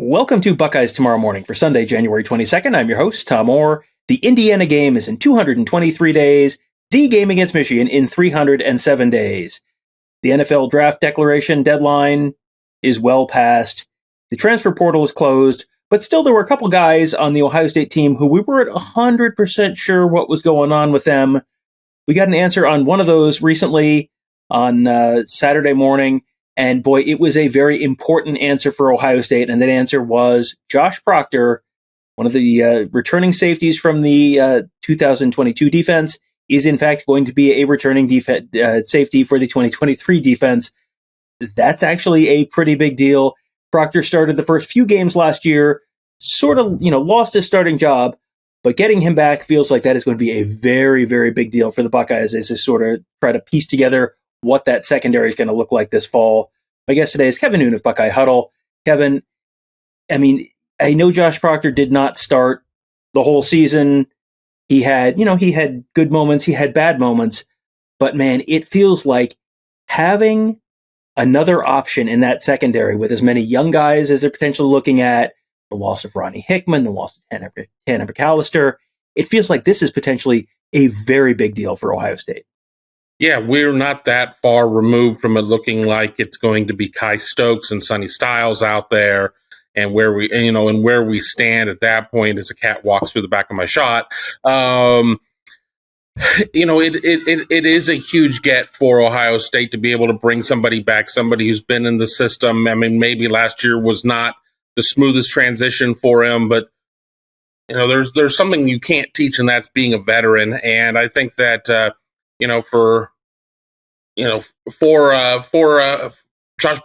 Welcome to Buckeyes Tomorrow Morning for Sunday, January 22nd. I'm your host, Tom Orr. The Indiana game is in 223 days, the game against Michigan in 307 days. The NFL draft declaration deadline is well past. The transfer portal is closed, but still there were a couple guys on the Ohio State team who we weren't 100% sure what was going on with them. We got an answer on one of those recently on Saturday morning. And boy, it was a very important answer for Ohio State. And that answer was Josh Proctor, one of the returning safeties from the 2022 defense, is in fact going to be a returning safety for the 2023 defense. That's actually a pretty big deal. Proctor started the first few games last year, sort of, lost his starting job, but getting him back feels like that is going to be a very, very big deal for the Buckeyes as they sort of try to piece together what that secondary is going to look like this fall. My guest today is Kevin Noon of Buckeye Huddle. Kevin, I know Josh Proctor did not start the whole season. He had good moments, he had bad moments, but man, it feels like having another option in that secondary with as many young guys as they're potentially looking at, the loss of Ronnie Hickman, the loss of Tanner McAllister, it feels like this is potentially a very big deal for Ohio State. Yeah, we're not that far removed from it looking like it's going to be Kai Stokes and Sonny Styles out there, and where we stand at that point as a cat walks through the back of my shot. It is a huge get for Ohio State to be able to bring somebody back, somebody who's been in the system. I mean, maybe last year was not the smoothest transition for him, but there's something you can't teach, and that's being a veteran. And I think that for Josh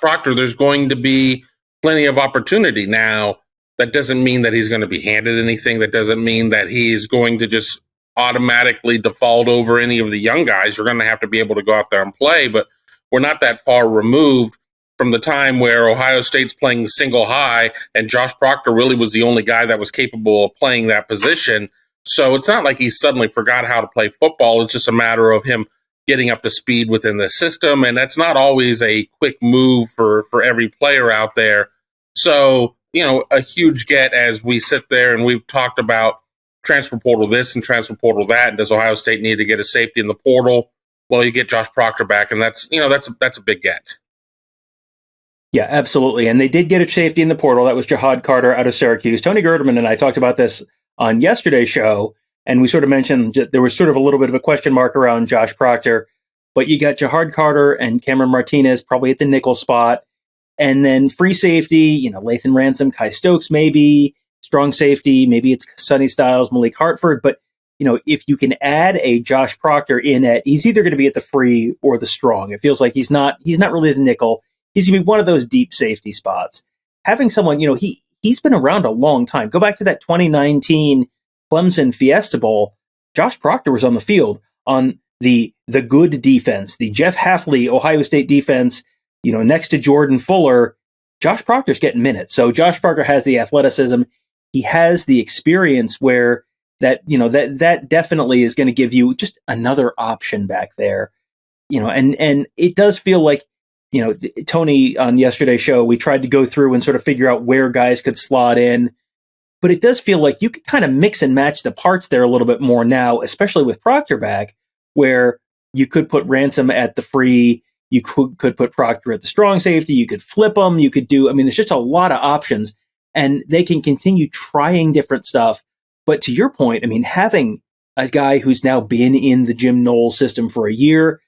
Proctor, there's going to be plenty of opportunity. Now, that doesn't mean that he's going to be handed anything. That doesn't mean that he's going to just automatically default over any of the young guys. You're going to have to be able to go out there and play, but we're not that far removed from the time where Ohio State's playing single high, and Josh Proctor really was the only guy that was capable of playing that position. So it's not like he suddenly forgot how to play football. It's just a matter of him getting up to speed within the system, and that's not always a quick move for every player out there. So, a huge get as we sit there and we've talked about transfer portal this and transfer portal that, and does Ohio State need to get a safety in the portal? Well, you get Josh Proctor back, and that's a big get. Yeah, absolutely. And they did get a safety in the portal. That was Jihad Carter out of Syracuse. Tony Gerderman and I talked about this on yesterday's show, and we sort of mentioned there was sort of a little bit of a question mark around Josh Proctor, but you got Jihad Carter and Cameron Martinez probably at the nickel spot, and then free safety, Lathan Ransom, Kai Stokes maybe, strong safety, maybe it's Sonny Styles, Malik Hartford, but if you can add a Josh Proctor in he's either going to be at the free or the strong. It feels like he's not really the nickel. He's going to be one of those deep safety spots. Having someone, he's been around a long time. Go back to that 2019 Clemson Fiesta Bowl. Josh Proctor was on the field on the good defense, the Jeff Hafley Ohio State defense, next to Jordan Fuller. Josh Proctor's getting minutes. So Josh Proctor has the athleticism. He has the experience where that definitely is going to give you just another option back there. And it does feel like, Tony on yesterday's show, we tried to go through and sort of figure out where guys could slot in. But it does feel like you could kind of mix and match the parts there a little bit more now, especially with Proctor back, where you could put Ransom at the free, you could put Proctor at the strong safety, you could flip them, you could do, there's just a lot of options, and they can continue trying different stuff. But to your point, having a guy who's now been in the Jim Knowles system for a year,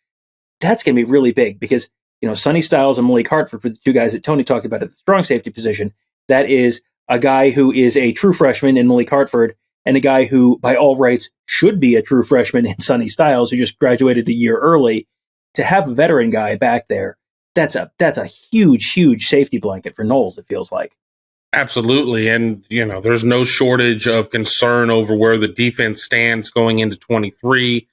that's going to be really big because Sonny Styles and Malik Hartford were the two guys that Tony talked about at the strong safety position. That is a guy who is a true freshman in Malik Hartford and a guy who, by all rights, should be a true freshman in Sonny Styles, who just graduated a year early. To have a veteran guy back there, that's a huge, huge safety blanket for Knowles, it feels like. Absolutely. And, there's no shortage of concern over where the defense stands going into 23.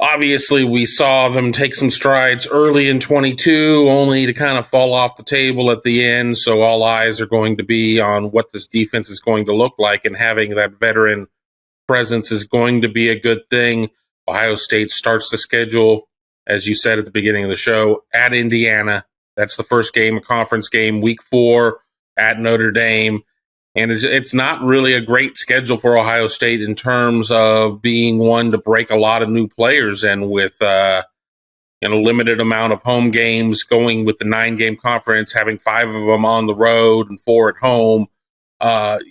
Obviously, we saw them take some strides early in 22, only to kind of fall off the table at the end. So all eyes are going to be on what this defense is going to look like, and having that veteran presence is going to be a good thing. Ohio State starts the schedule, as you said at the beginning of the show, at Indiana. That's the first game, a conference game, week 4 at Notre Dame. And it's not really a great schedule for Ohio State in terms of being one to break a lot of new players in with limited amount of home games, going with the 9-game conference, having 5 of them on the road and 4 at home.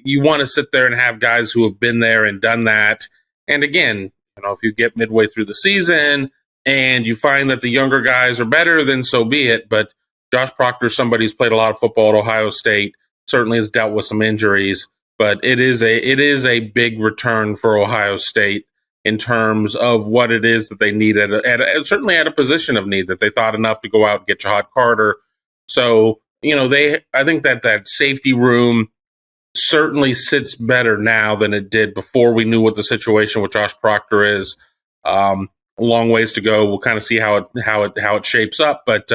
You want to sit there and have guys who have been there and done that. And again, if you get midway through the season and you find that the younger guys are better, then so be it. But Josh Proctor, somebody who's played a lot of football at Ohio State, certainly has dealt with some injuries. But it is a big return for Ohio State in terms of what it is that they need certainly at a position of need, that they thought enough to go out and get Jihad Carter. So, I think that safety room certainly sits better now than it did before we knew what the situation with Josh Proctor is. A long ways to go. We'll kind of see how it shapes up. But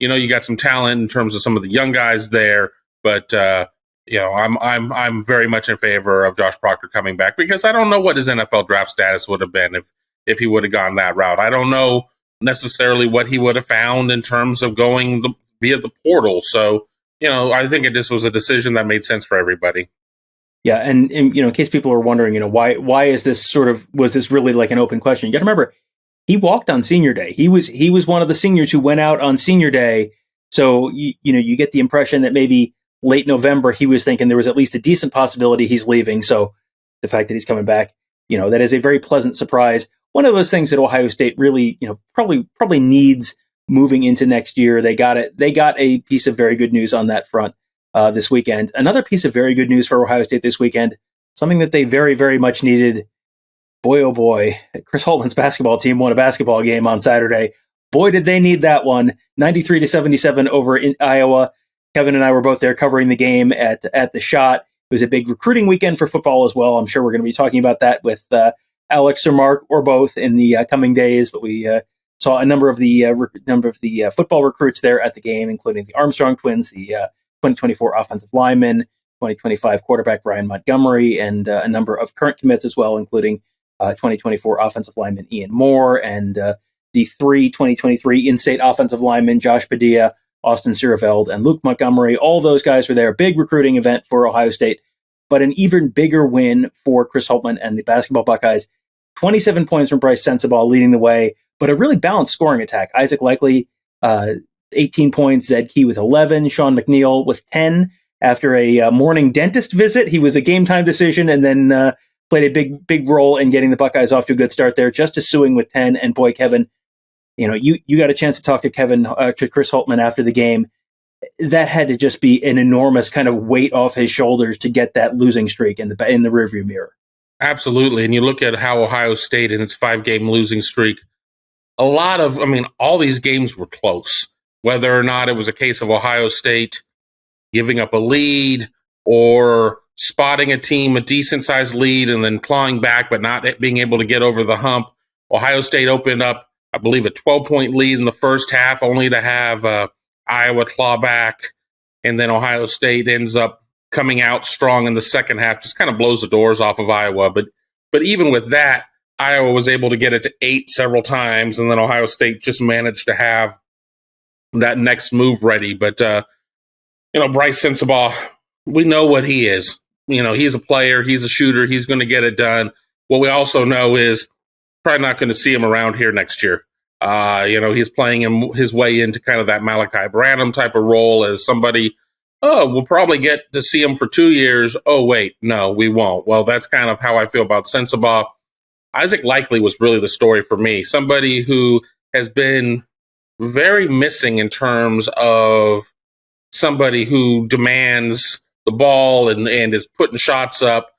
you got some talent in terms of some of the young guys there. But I'm very much in favor of Josh Proctor coming back, because I don't know what his NFL draft status would have been if he would have gone that route. I don't know necessarily what he would have found in terms of going via the portal. So, I think this was a decision that made sense for everybody. Yeah, and in case people are wondering, why is this was this really like an open question? You got to remember, he walked on senior day. He was one of the seniors who went out on senior day. So you get the impression that maybe late November he was thinking there was at least a decent possibility he's leaving. So the fact that he's coming back, that is a very pleasant surprise. One of those things that Ohio State really, probably needs moving into next year. They got it. They got a piece of very good news on that front this weekend. Another piece of very good news for Ohio State this weekend, something that they very, very much needed. Boy, oh boy, Chris Holtman's basketball team won a basketball game on Saturday. Boy, did they need that one. 93-77 over in Iowa. Kevin and I were both there covering the game at the Shot. It was a big recruiting weekend for football as well. I'm sure we're going to be talking about that with Alex or Mark or both in the coming days. But we saw a number of the football recruits there at the game, including the Armstrong twins, the 2024 offensive lineman, 2025 quarterback Ryan Montgomery, and a number of current commits as well, including 2024 offensive lineman Ian Moore and the 2023 in-state offensive linemen Josh Padilla, Austin Sierveld, and Luke Montgomery. All those guys were there. Big recruiting event for Ohio State, but an even bigger win for Chris Holtman and the basketball Buckeyes. 27 points from Bryce Sensabaugh leading the way, but a really balanced scoring attack. Isaac Likely, 18 points, Zed Key with 11, Sean McNeil with 10. After a morning dentist visit, he was a game-time decision and then played a big role in getting the Buckeyes off to a good start there. Justice Suing with 10, and boy, Kevin, you got a chance to talk to to Chris Holtman after the game. That had to just be an enormous kind of weight off his shoulders to get that losing streak in the rearview mirror. Absolutely. And you look at how Ohio State in its 5-game losing streak, all these games were close. Whether or not it was a case of Ohio State giving up a lead or spotting a team, a decent-sized lead, and then clawing back but not being able to get over the hump. Ohio State opened up, I believe, a 12-point lead in the first half, only to have Iowa claw back. And then Ohio State ends up coming out strong in the second half, just kind of blows the doors off of Iowa. But even with that, Iowa was able to get it to 8 several times, and then Ohio State just managed to have that next move ready. But, Bryce Sensabaugh, we know what he is. He's a player, he's a shooter, he's going to get it done. What we also know is probably not going to see him around here next year. He's playing his way into kind of that Malachi Branham type of role as somebody, we'll probably get to see him for 2 years. Oh, wait, no, we won't. Well, that's kind of how I feel about Sensabaugh. Isaac Likely was really the story for me. Somebody who has been very missing in terms of somebody who demands the ball and is putting shots up.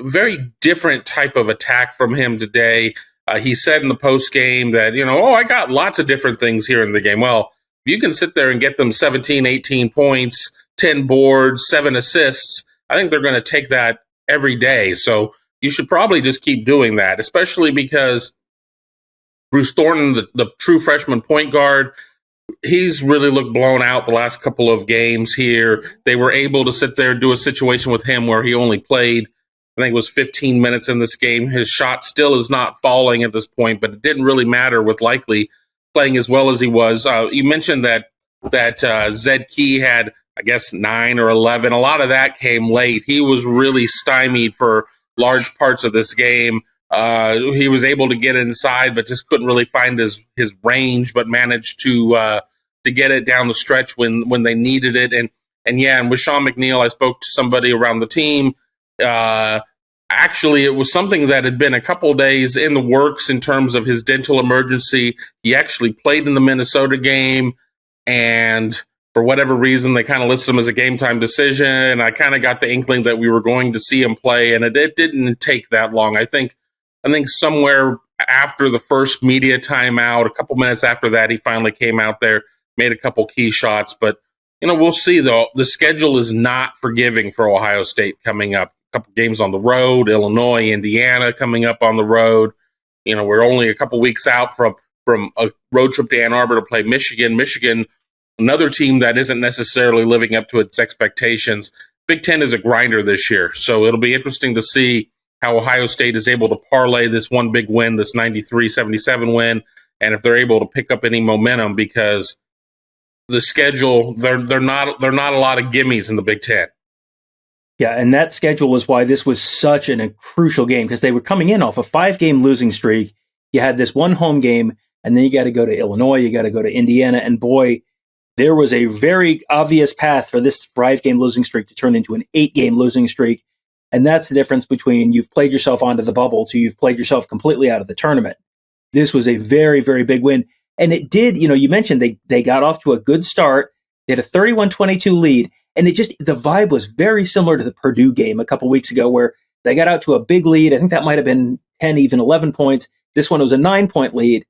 Very different type of attack from him today. He said in the post game that, I got lots of different things here in the game. Well, if you can sit there and get them 17, 18 points, 10 boards, 7 assists, I think they're going to take that every day. So you should probably just keep doing that, especially because Bruce Thornton, the true freshman point guard, he's really looked blown out the last couple of games here. They were able to sit there and do a situation with him where he only played, I think it was 15 minutes in this game. His shot still is not falling at this point, but it didn't really matter with Likely playing as well as he was. You mentioned that Zed Key had, I guess 9 or 11. A lot of that came late. He was really stymied for large parts of this game. He was able to get inside, but just couldn't really find his range, but managed to get it down the stretch when they needed it. And with Sean McNeil, I spoke to somebody around the team. Actually, it was something that had been a couple of days in the works in terms of his dental emergency. He actually played in the Minnesota game, and for whatever reason, they kind of listed him as a game time decision. I kind of got the inkling that we were going to see him play, and it didn't take that long. I think somewhere after the first media timeout, a couple minutes after that, he finally came out there, made a couple key shots. But, we'll see, though. The schedule is not forgiving for Ohio State coming up. A couple games on the road, Illinois, Indiana coming up on the road. We're only a couple weeks out from a road trip to Ann Arbor to play Michigan. Michigan, another team that isn't necessarily living up to its expectations. Big Ten is a grinder this year, so it'll be interesting to see how Ohio State is able to parlay this one big win, this 93-77 win, and if they're able to pick up any momentum, because the schedule, they're not a lot of gimmies in the Big Ten. Yeah, and that schedule is why this was such a crucial game, because they were coming in off a 5-game losing streak. You had this one home game, and then you got to go to Illinois, you got to go to Indiana, and boy, there was a very obvious path for this 5-game losing streak to turn into an 8-game losing streak, and that's the difference between you've played yourself onto the bubble to you've played yourself completely out of the tournament. This was a very, very big win, and it did, you mentioned they got off to a good start. They had a 31-22 lead. And the vibe was very similar to the Purdue game a couple weeks ago, where they got out to a big lead. I think that might have been 10, even 11 points. This one was a 9-point lead.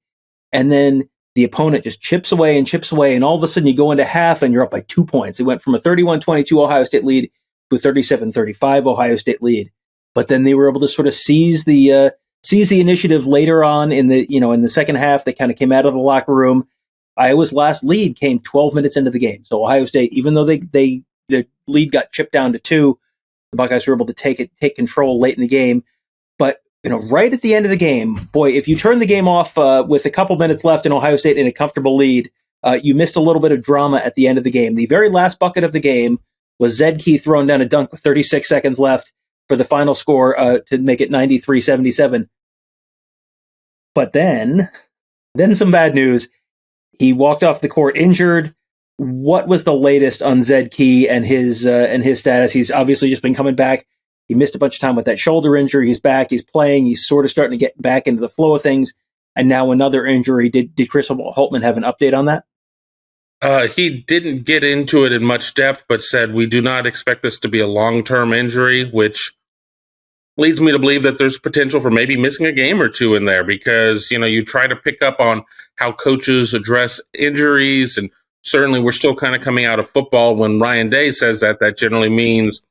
And then the opponent just chips away. And all of a sudden you go into half and you're up by 2 points. It went from a 31-22 Ohio State lead to a 37-35 Ohio State lead. But then they were able to sort of seize the initiative later on in the second half. They kind of came out of the locker room. Iowa's last lead came 12 minutes into the game. So Ohio State, even though the lead got chipped down to 2, the Buckeyes were able to take control late in the game. But right at the end of the game, boy, if you turn the game off with a couple minutes left in Ohio State in a comfortable lead, you missed a little bit of drama at the end of the game. The very last bucket of the game was Zed Key throwing down a dunk with 36 seconds left for the final score to make it 93-77. But then some bad news. He walked off the court injured. What was the latest on Zed Key and his status? He's obviously just been coming back. He missed a bunch of time with that shoulder injury. He's back. He's playing. He's sort of starting to get back into the flow of things. And now another injury. Did Chris Holtman have an update on that? He didn't get into it in much depth, but said we do not expect this to be a long-term injury, which leads me to believe that there's potential for maybe missing a game or two in there, because you try to pick up on how coaches address injuries, and certainly we're still kind of coming out of football. When Ryan Day says that generally means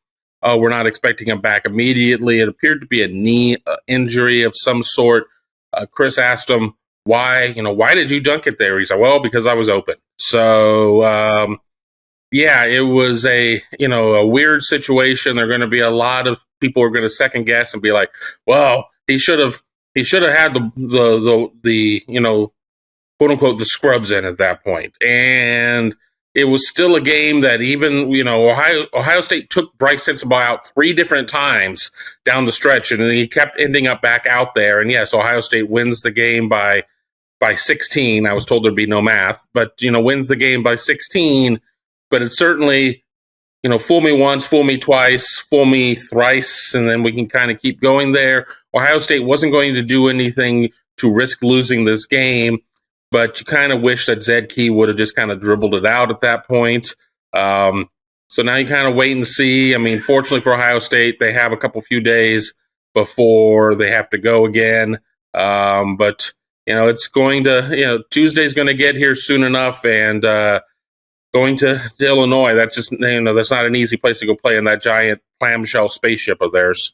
we're not expecting him back immediately. It appeared to be a knee injury of some sort. Chris asked him, why did you dunk it there? He said, well, because I was open. So it was a weird situation. There are going to be a lot of people who are going to second guess and be like, well, he should have had the quote unquote the scrubs in at that point. And it was still a game that even, Ohio State took Bryce Sensabaugh out 3 different times down the stretch, and he kept ending up back out there. And yes, Ohio State wins the game by 16. I was told there'd be no math, but, wins the game by 16. But it's certainly, fool me once, fool me twice, fool me thrice, and then we can kind of keep going there. Ohio State wasn't going to do anything to risk losing this game, but you kind of wish that Zed Key would have just kind of dribbled it out at that point. So now you kind of wait and see. I mean, fortunately for Ohio State, they have a few days before they have to go again. But, it's going to, Tuesday's going to get here soon enough, and going to Illinois, that's just, that's not an easy place to go play in that giant clamshell spaceship of theirs.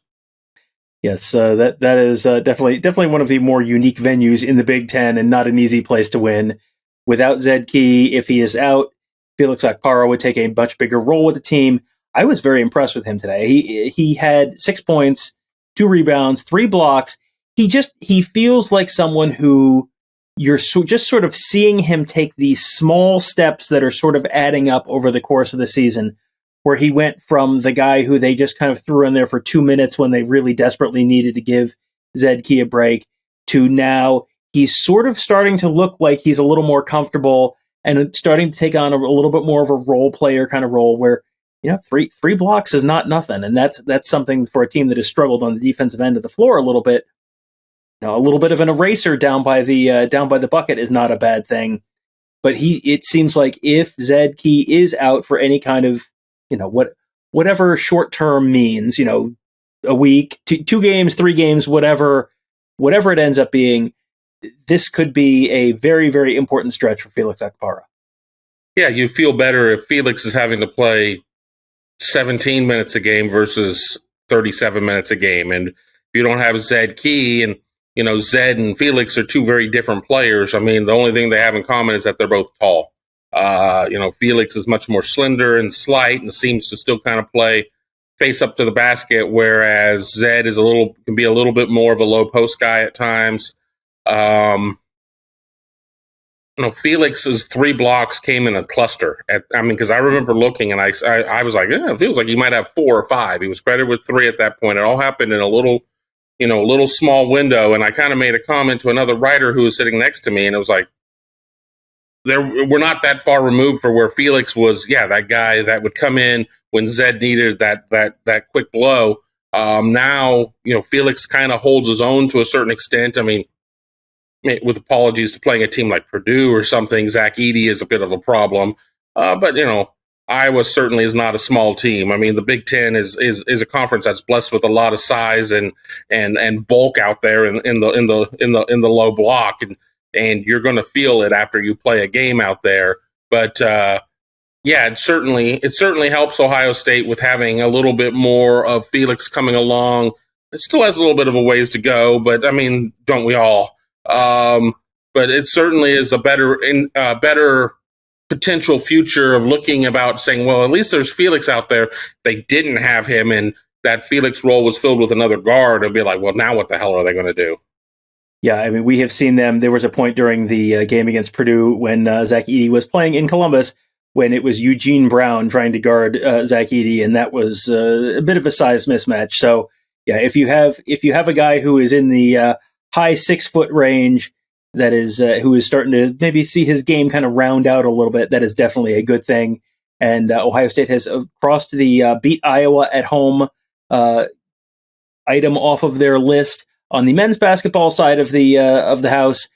Yes, that is definitely one of the more unique venues in the Big Ten, and not an easy place to win. Without Zed Key, if he is out, Felix Akapara would take a much bigger role with the team. I was very impressed with him today. He had 6 points, 2 rebounds, 3 blocks. He feels like someone who you're just sort of seeing him take these small steps that are sort of adding up over the course of the season, where he went from the guy who they just kind of threw in there for 2 minutes when they really desperately needed to give Zed Key a break, to now he's sort of starting to look like he's a little more comfortable and starting to take on a little bit more of a role player kind of role where, three blocks is not nothing. And that's something for a team that has struggled on the defensive end of the floor a little bit. A little bit of an eraser down by the bucket is not a bad thing. But it seems like if Zed Key is out for any kind of, whatever short term means, a week, 2 games, 3 games, whatever it ends up being, this could be a very, very important stretch for Felix Akapara. Yeah, you feel better if Felix is having to play 17 minutes a game versus 37 minutes a game. And if you don't have Zed Key, and, Zed and Felix are 2 very different players. I mean, the only thing they have in common is that they're both tall. Felix is much more slender and slight and seems to still kind of play face up to the basket, whereas Zed can be a little bit more of a low post guy at times. Felix's 3 blocks came in a cluster. Because I remember looking and I was like, it feels like he might have 4 or 5. He was credited with 3 at that point. It all happened in a little small window. And I kind of made a comment to another writer who was sitting next to me, and it was like, we're not that far removed for where Felix was. Yeah, that guy that would come in when Zed needed that quick blow. Now, Felix kind of holds his own to a certain extent. I mean, with apologies to playing a team like Purdue or something, Zach Edey is a bit of a problem. But Iowa certainly is not a small team. I mean, the Big Ten is a conference that's blessed with a lot of size and bulk out there in the low block, and you're going to feel it after you play a game out there. But it certainly helps Ohio State with having a little bit more of Felix coming along. It still has a little bit of a ways to go, but I mean, don't we all? But it certainly is a better potential future of looking about saying, well, at least there's Felix out there. If they didn't have him and that Felix role was filled with another guard, it'd be like, well, now what the hell are they going to do? Yeah, I mean, we have seen them. There was a point during the game against Purdue when Zach Edey was playing in Columbus when it was Eugene Brown trying to guard Zach Edey, and that was a bit of a size mismatch. So, yeah, if you have a guy who is in the high 6 foot range that is who is starting to maybe see his game kind of round out a little bit, that is definitely a good thing. And Ohio State has crossed the beat Iowa at home item off of their list. On the men's basketball side of the house,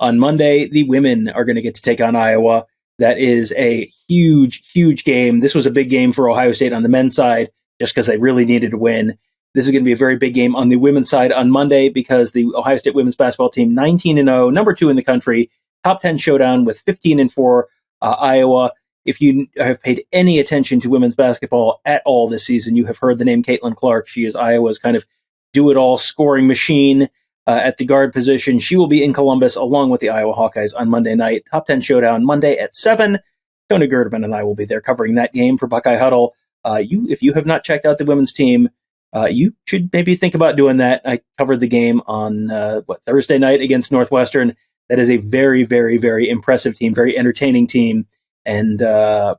on Monday, the women are going to get to take on Iowa. That is a huge, huge game. This was a big game for Ohio State on the men's side just because they really needed to win. This is going to be a very big game on the women's side on Monday because the Ohio State women's basketball team, 19-0, number 2 in the country, top 10 showdown with 15-4 Iowa. If you have paid any attention to women's basketball at all this season, you have heard the name Caitlin Clark. She is Iowa's kind of do-it-all scoring machine at the guard position. She will be in Columbus along with the Iowa Hawkeyes on Monday night. Top 10 showdown Monday at 7. Tony Gerdeman and I will be there covering that game for Buckeye Huddle. If you have not checked out the women's team, you should maybe think about doing that. I covered the game on Thursday night against Northwestern. That is a very, very, very impressive team, very entertaining team, and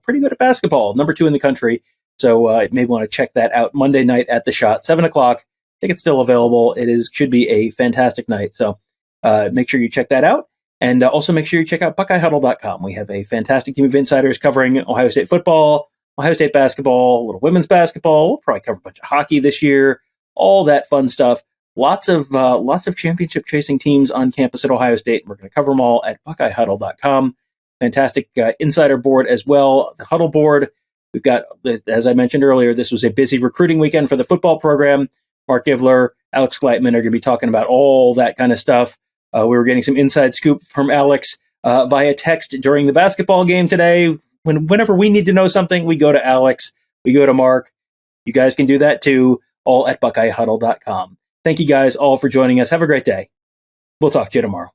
pretty good at basketball. Number 2 in the country. So you may want to check that out Monday night at the Shot, 7 o'clock. Tickets still available. Should be a fantastic night. So make sure you check that out. And also make sure you check out BuckeyeHuddle.com. We have a fantastic team of insiders covering Ohio State football, Ohio State basketball, a little women's basketball. We'll probably cover a bunch of hockey this year, all that fun stuff. Lots of championship chasing teams on campus at Ohio State. We're going to cover them all at BuckeyeHuddle.com. Fantastic insider board as well. The Huddle board. We've got, as I mentioned earlier, this was a busy recruiting weekend for the football program. Mark Givler, Alex Gleitman are going to be talking about all that kind of stuff. We were getting some inside scoop from Alex via text during the basketball game today. Whenever we need to know something, we go to Alex, we go to Mark. You guys can do that too, all at BuckeyeHuddle.com. Thank you guys all for joining us. Have a great day. We'll talk to you tomorrow.